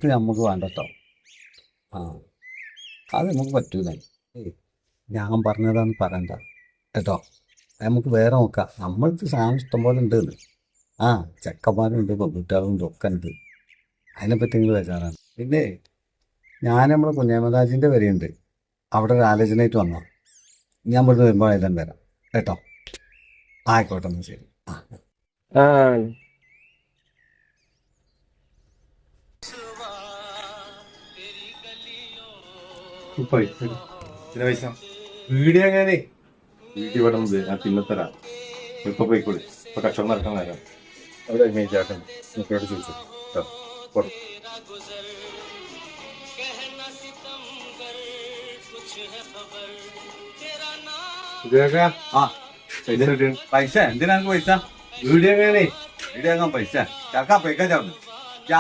സമയത്ത് നമുക്ക് വേണ്ട കേട്ടോ. ആ അത് നമുക്ക് പറ്റൂല. ഞാൻ പറഞ്ഞതാന്ന് പറയണ്ട കേട്ടോ. നമുക്ക് വേറെ നോക്കാം. നമ്മൾക്ക് സാധനം ഇഷ്ടംപോലെ ഉണ്ട്. ആ ചെക്കന്മാരുണ്ട്, പെൺകുട്ടികളുണ്ട്, ഒക്കെ ഉണ്ട്. അതിനെപ്പറ്റി നിങ്ങൾ ബേജാറാണ്. പിന്നെ ഞാൻ നമ്മളെ കുഞ്ഞാമദാജിൻ്റെ വരെയുണ്ട്. അവിടെ ഒരു ആലോചനയായിട്ട് വന്നോ. ഞാൻ ഇവിടുന്ന് വരുമ്പോൾ എല്ലാം വരാം കേട്ടോ. ആയിക്കോട്ടെ, എന്നാൽ ശരി. ആ പൈസ വീഡിയോ എങ്ങനെ വീട്ടിൽ വിടുന്നത് ഞാൻ പിന്നത്തരാ. ഇപ്പൊ പോയിക്കോളി. ഇപ്പൊ കച്ചവടം നടക്കാൻ നേരം അവിടെ മേച്ചാട്ടൻ നോക്കിയോട് ചോദിച്ചു. പൈസ എന്തിനാ പൈസ? വീഡിയോ എങ്ങനെ വീടിയാക്കാൻ പൈസ ചക്കാ പൈക്കാൻ ചവിടുന്നു.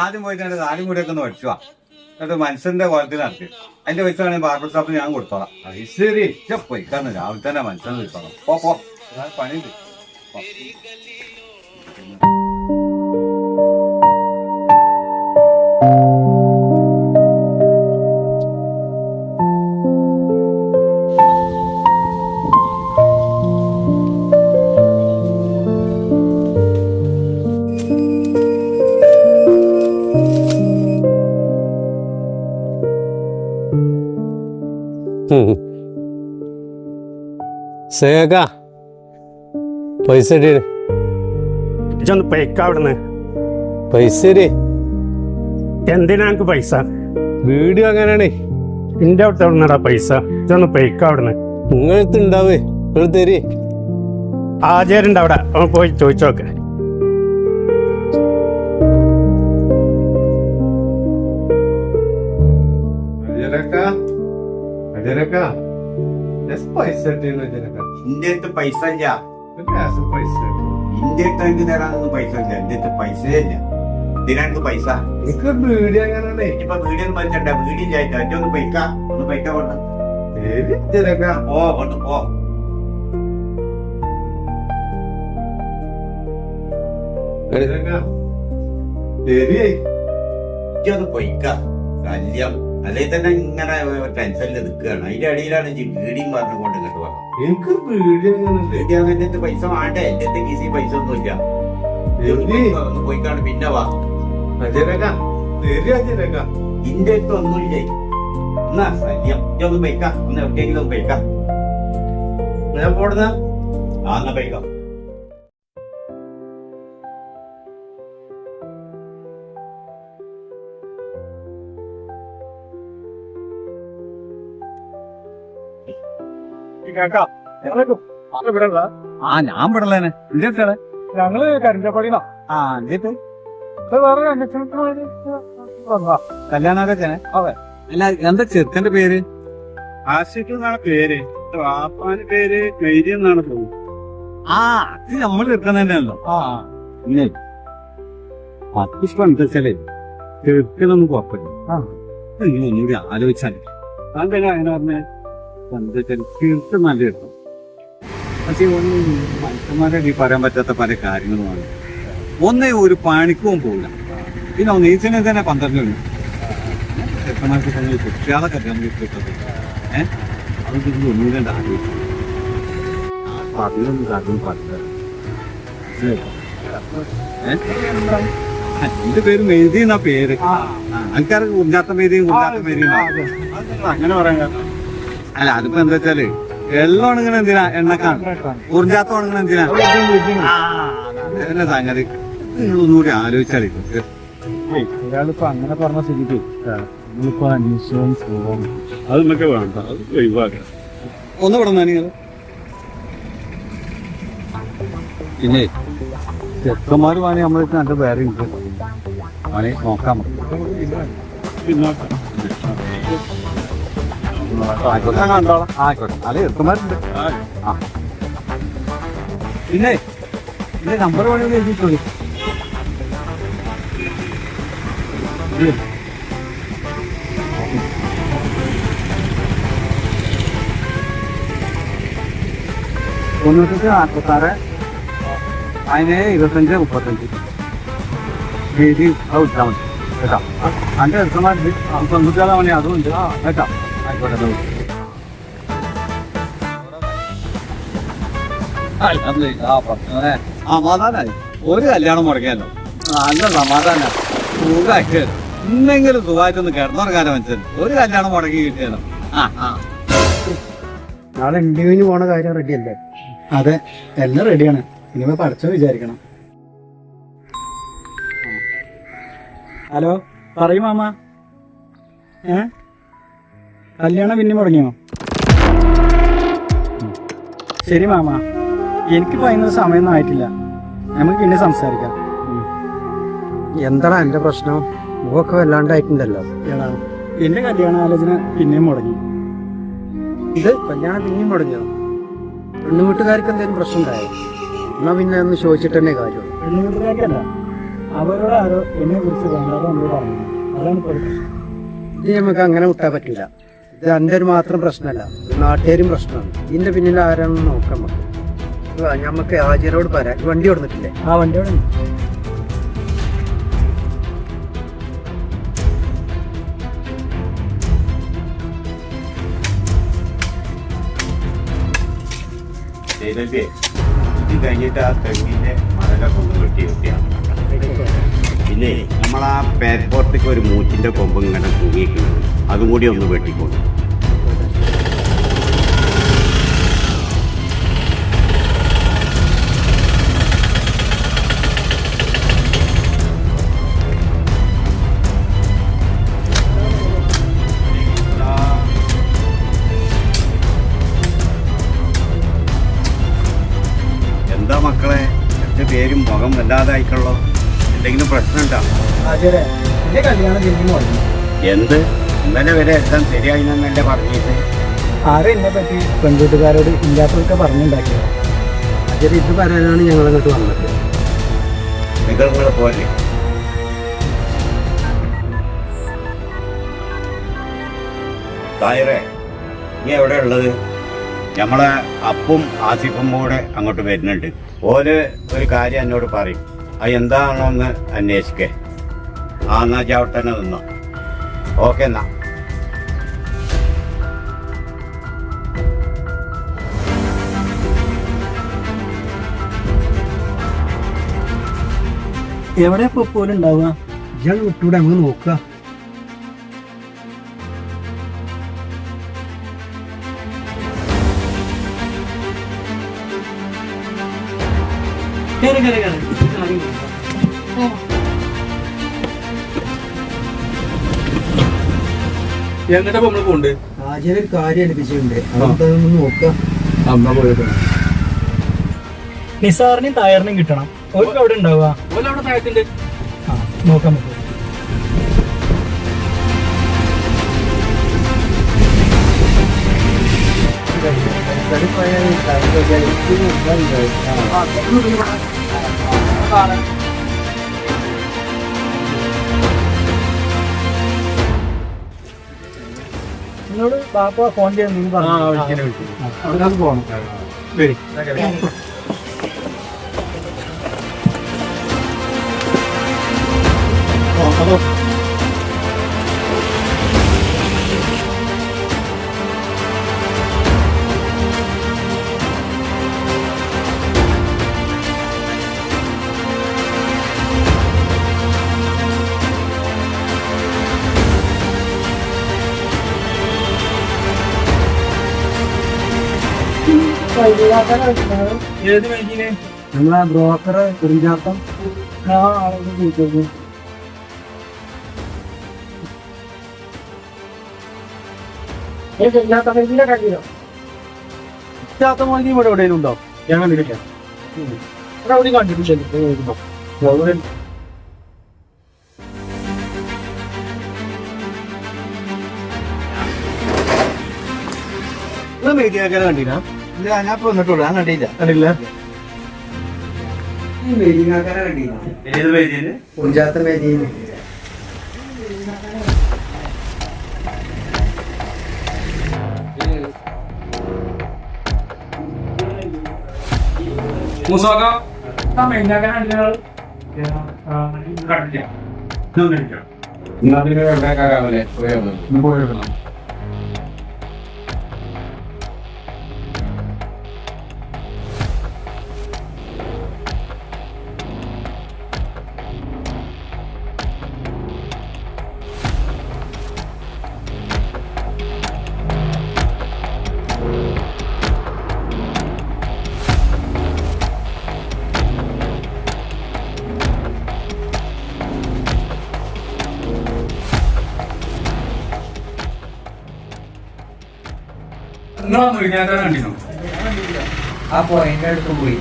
ആദ്യം പോയിട്ട് കാലും കൂടിയൊക്കെ ഒന്ന് പഠിച്ചുവാ. എന്നിട്ട് മനുഷ്യന്റെ കോലത്തിൽ നടത്തി അതിന്റെ പൈസ വേണമെങ്കിൽ ബാർബർ ഷോപ്പിൽ ഞാൻ കൊടുത്തോളാം. ശരി പൈക്കാന്ന് രാവിലെ തന്നെ മനുഷ്യനെ കിട്ടണം. പോ പണിയുണ്ട്. സേക പൈസ ഇജൊന്ന് പൈക്കാവിടുന്ന്. പൈസ എന്തിനാ എനിക്ക് പൈസ? വീഡിയോ അങ്ങനെയാണേ. നിന്റെ അടുത്ത് എവിടുന്നടാ പൈസ? ഇജൊന്ന് പൈക്കാവിടുന്ന്. നിങ്ങളടുത്ത് ഉണ്ടാവേ, നിങ്ങൾ തരി. ആചാരുണ്ട് അവിടെ, അവൻ പോയി ചോദിച്ചോക്കെ. ഇന്ത്യത്ത് പൈസ ഇല്ല. ഇന്ത്യത്ത് എനിക്ക് തരാനൊന്നും പൈസ ഇല്ല. ഇന്ത്യത്ത് പൈസയേ ഇല്ല. ഇതിനകത്ത് പൈസ എനിക്ക് വീഡിയോ എങ്ങനെയാണേ. ഇപ്പൊ വീഡിയോ ഒന്നും പറ്റണ്ട. വീഡിയോ ഇല്ലായിട്ട് എന്റെ ഒന്ന് പൈക്ക കൊണ്ട പോ കൊണ്ട് പോ. ഇതൊന്ന് പൊയ്ക്ക ശല്യം. അല്ലെങ്കിൽ തന്നെ ഇങ്ങനെ ടെൻഷനിൽ നിൽക്കുകയാണ്. അതിന്റെ അടിയിലാണ് വീടിയും പറഞ്ഞുകൊണ്ട് ഇങ്ങോട്ട് വന്നത്. എനിക്ക് വീഡിയോ വീഡിയോ എന്റെ പൈസ വേണ്ടേ? എന്റെ കീസി പൈസ ഒന്നും ഇല്ല. ഒന്ന് പോയിക്കാണ്ട് പിന്നെ വാ. ഇന്റെ അടുത്ത് ഒന്നുമില്ലേ. എന്നാ ശല്യം. ഇതൊന്ന് പൈക്ക. ഒന്ന് എവിടെയെങ്കിലും പൈക്ക. ഞാൻ പോടുന്ന ആ എന്നാ പൈക്കാം. ആ ഞാൻ വിടലേനെ. ഇല്ലേട്ടാണ് ഞങ്ങള് കരിഞ്ചപ്പടിനാ. ആ എന്നിട്ട് വേറെ അന്വേഷണത്തിന് കല്യാണാലോചന. അതെ. അല്ല എന്താ ചെറുക്കന്റെ പേര്? ആശിക്ക് എന്നാണ് പേര്. വാപ്പാന്റെ പേര് മെയ്രി എന്നാണ് തോന്നുന്നത്. ആ അത് നമ്മൾ ചെറുക്കൻ തന്നെയാണല്ലോ. ആ പിന്നെ അതിപ്പോ എന്താ വെച്ചാലേ ചെറുക്കനൊന്നും കുഴപ്പമില്ല. ഇങ്ങനെ ഒന്നുകൂടി ആലോചിച്ചാൽ അതെന്താ അങ്ങനെ പറഞ്ഞേ? എന്താ വെച്ചാൽ ചെറുക്കൻ നല്ല കേട്ടോ. പക്ഷെ മനുഷ്യന്മാരെ ഈ പറയാൻ പറ്റാത്ത പല കാര്യങ്ങളുമാണ്. ഒന്നേ ഒരു പണിക്കും പോകില്ല. പിന്നെ നീച്ചനെ തന്നെ 12 ഉണ്ട്. ചെറുക്കന്മാർക്ക് കുട്ടികളെ കല്യാണം കിട്ടത് അത് ഒന്നുകൂടെ ആലോചിച്ചു. അതിലൊന്നും കാര്യം പറഞ്ഞത് എന്റെ പേര് മെയ്തി എന്നാ പേര്. ആൾക്കാർക്ക് കുഞ്ചാത്ത മേരിയും അങ്ങനെ പറയാൻ അല്ല അതിപ്പോ എന്താ വെച്ചാല് എല്ലാം ഉണങ്ങണ എന്തിനാ? എണ്ണക്കാണ്. കുറിഞ്ചാത്ത ഉണങ്ങണ എന്തിനാ? സംഗതി നിങ്ങളൊന്നുകൂടി ആലോചിച്ചാലേ. ഒരാളിപ്പോ അങ്ങനെ പറഞ്ഞ സ്ഥിതിക്ക് നമ്മളിപ്പോ അന്വേഷണം പോകണം. അത് നമുക്ക് വേണ്ട. അത് ഒഴിവാക്കണം. ഒന്ന് വിടന്നാ നിങ്ങൾ. പിന്നെ ചെക്കന്മാര് വേണേ നമ്മൾക്ക് നല്ല വേറെ ഉണ്ട്. വേണേ നോക്കാം. ആയിക്കോട്ടെ, ഞാൻ കണ്ടോളാം. ആയിക്കോട്ടെ. അത് ചെറുക്കന്മാരുണ്ട്. ആ പിന്നെ ഇതിന്റെ നമ്പർ വേണമെങ്കിൽ എഴുതിക്കോളി. തൊണ്ണൂറ്റെട്ട് 46 അതിന് 25 35 എഴുതി അത് വിട്ടാൽ മതി. കേട്ടോ അതിൻ്റെ എടുക്കമായിട്ട് പെൺകുട്ടികളെ മണി അതും ഉണ്ട് കേട്ടോ ആയിക്കോട്ടെ സമാധാനായി ഒരു കല്യാണം മുടങ്ങിയല്ലോ നല്ല സമാധാന സുഖമായിട്ട് ഇന്നെങ്കിലും സുഖമായിട്ടൊന്ന് കിടന്നുറങ്ങാനോ മനസ്സിൽ ഒരു കല്യാണം മുടങ്ങി കിട്ടിയല്ലോ നാളെ ഇന്റർവ്യൂവിന് പോണ കാര്യം റെഡി അല്ലേ? അതെ എല്ലാം റെഡിയാണ് ഇനിയിപ്പോ പഠിച്ചോ വിചാരിക്കണം. ഹലോ പറയൂ മാമ. കല്യാണം പിന്നെ മുടങ്ങിയോ? ശരി മാമ, എനിക്കിപ്പോൾ അതിനൊരു സമയമൊന്നും ആയിട്ടില്ല, നമുക്ക് പിന്നെ സംസാരിക്കാം. എന്താടാ എന്റെ പ്രശ്നം? മുഖമൊക്കെ വല്ലാണ്ടായിട്ടുണ്ടല്ലോ. എടാ എന്റെ കല്യാണ ആലോചന പിന്നെയും മുടങ്ങി. ഇത് കല്യാണം പിന്നെയും മുടങ്ങിയോ? പെണ്ണു വീട്ടുകാർക്ക് എന്തെങ്കിലും പ്രശ്നം ഉണ്ടായോ? എന്നാ പിന്നെ ഒന്ന് ചോദിച്ചിട്ട് തന്നെ കാര്യം. പെണ്ണുവീട്ടിലേക്കല്ല, അവരോട് ആരോ എന്നെ കുറിച്ച് വേണ്ടാതെ നമ്മൾ പറഞ്ഞു. അതാണ് ഇപ്പോൾ പ്രശ്നം. ഇത് നമുക്ക് അങ്ങനെ വിട്ടാൻ പറ്റില്ല. ഇത് എൻ്റെ ഒരു മാത്രം പ്രശ്നമല്ല, നാട്ടുകാരും പ്രശ്നമാണ്. ഇതിന്റെ പിന്നിൽ ആരാണെന്ന് നോക്കാം നമുക്ക്. ഞമ്മക്ക് ആചാരോട് പറയാം. വണ്ടി കൊടുത്തിട്ടില്ലേ? ആ വണ്ടിയോടെ ഇത് കഴിഞ്ഞിട്ട് ആ തെങ്ങിന്റെ മരലൊക്കെ ഒന്ന് വെട്ടി വെട്ടിയാണ്. പിന്നെ നമ്മളാ പേരപ്പുറത്തേക്ക് ഒരു മൂച്ചിന്റെ കൊമ്പ് ഇങ്ങനെ തൂങ്ങിയിരിക്കുന്നു, അതും കൂടി ഒന്ന് വെട്ടിക്കൊണ്ടു. എന്താ മക്കളെ, എന്റെ പേരും മുഖം വല്ലാതായിക്കുള്ളോ? എന്തെങ്കിലും പ്രശ്നം ഉണ്ടോ? ആചാരെ എന്റെ കല്യാണം ശരിക്കും മുടങ്ങി. എന്ത്? ഇന്നലെ വരെ എല്ലാം ശരിയായിന്നല്ലേ പറഞ്ഞിട്ട്? ആരും എന്നെ പറ്റി പെൺകൂട്ടുകാരോട് ഇല്ലാത്തതൊക്കെ പറഞ്ഞുണ്ടാക്കിയത്. ആചാര്യ ഇത് പറയാനാണ് ഞങ്ങൾ അങ്ങോട്ട് വന്നത്. നിങ്ങൾ പോലെ തായറേ, നീ എവിടെ ഉള്ളത്? നമ്മളെ അപ്പും ആസിഫും കൂടെ അങ്ങോട്ട് വരുന്നുണ്ട്. ഓല് ഒരു കാര്യം എന്നോട് പറയും, അത് എന്താണോ എന്ന് അന്വേഷിക്കേ. എന്നാ ചവിട്ട് തന്നെ നിന്നോ. ഓക്കെ എന്നാ. എവിടെ ഇപ്പോൾ പോലും ഉണ്ടാവുക? ഇയാൾ വിട്ടൂടെ, നമുക്ക് നോക്കുക. എന്നിട്ടാ നമ്മള് പോണ്ട് ആചാര്യ ഒരു കാര്യം ഏൽപ്പിച്ചിട്ടുണ്ട്, അതൊന്ന് നോക്കുക. അമ്മ പോയത് നിസാറിനെയും തായറിനെയും കിട്ടണം. ഒരു അവിടെ ഉണ്ടാവുക. അവിടെ താഴത്തിന്റെ ആ നോക്കാം നമുക്ക്. എന്നോട് ബാപ്പ ഫോൺ ചെയ്യാൻ നീ പറഞ്ഞു അവിടെ പോകണം. ശരി. ഹലോ ഏത് വൈകിനെ? നമ്മളെ ബ്രോക്കർ കുറിഞ്ചാത്തം മോദി ഇവിടെ എവിടെയും ഉണ്ടോ? ഞാൻ കണ്ടിട്ടില്ല. കണ്ടിട്ട് മീഡിയാക്കാരെ കണ്ടില്ല. ഇല്ല, ഞാൻ ഇപ്പൊ വന്നിട്ടുള്ളൂ, ഞാൻ കണ്ടില്ല. കണ്ടില്ല. കണ്ടില്ല ഏത് പേജില്? കുറിഞ്ചാത്ത വേദിയിൽ കണ്ടില്ല. എന്നാ പിന്നെ എവിടെ കയറാമല്ലേ പോയെടുക്കണം. നിങ്ങളാ മുരിങ്ങാക്കാണ് കണ്ടിരുന്നു? ആ പോയിന്റ് അടുത്ത് പോയി.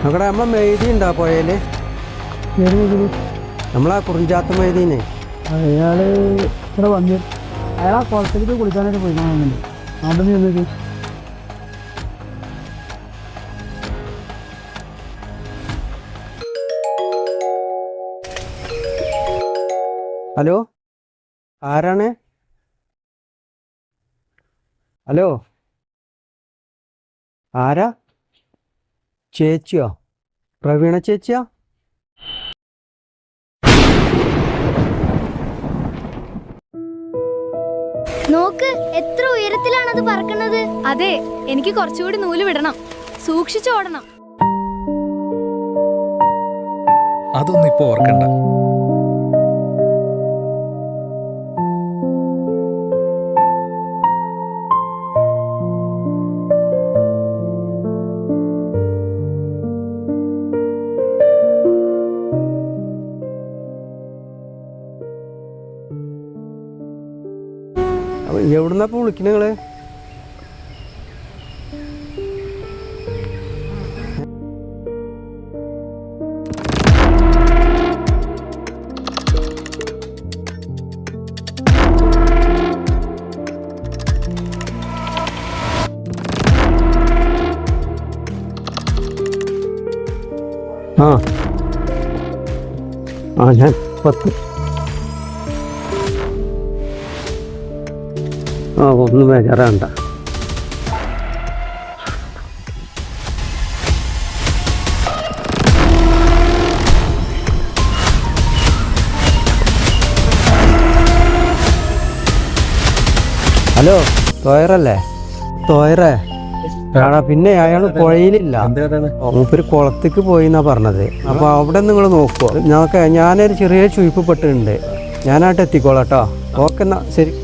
അവിടെ നമ്മളെ മെയ്തി ഉണ്ടാ പോയാല് നമ്മളാ കുറിഞ്ചാത്ത മെയ്തീനെ അയാള് ഇവിടെ വന്നു. അയാൾ ആ കുളത്തേക്ക് കുളിക്കാനായിട്ട് പോയി കാണുന്നുണ്ട്. അവിടെ നിന്ന് ഹലോ ആരാണ്? ഹലോ ആരാ? ചേച്ചിയോ? പ്രവീണ ചേച്ചിയാ? നോക്ക്, എത്ര ഉയരത്തിലാണത് പറക്കുന്നത്. അതെ, എനിക്ക് കുറച്ചുകൂടി നൂല് വിടണം. സൂക്ഷിച്ചോടണം. അതൊന്നും ഇപ്പൊ ഓർക്കണ്ട. എവിടുന്നപ്പോ വിളിക്കണ നിങ്ങള്? ഞാൻ 10. ഒന്നും ബേജാറാണ്ട. ഹലോ തോയറല്ലേ? തോയറേ ആടാ, പിന്നെ അയാൾ പുഴയിലില്ല, മൂപ്പര് കുളത്തേക്ക് പോയി എന്നാ പറഞ്ഞത്. അപ്പൊ അവിടെ നിങ്ങൾ നോക്കുവോ? ഞാനൊരു ചെറിയ ചുയിപ്പ് പെട്ടിട്ടുണ്ട്. ഞാനായിട്ട് എത്തിക്കോളാം കേട്ടോ. ഓക്കെ എന്നാ ശരി.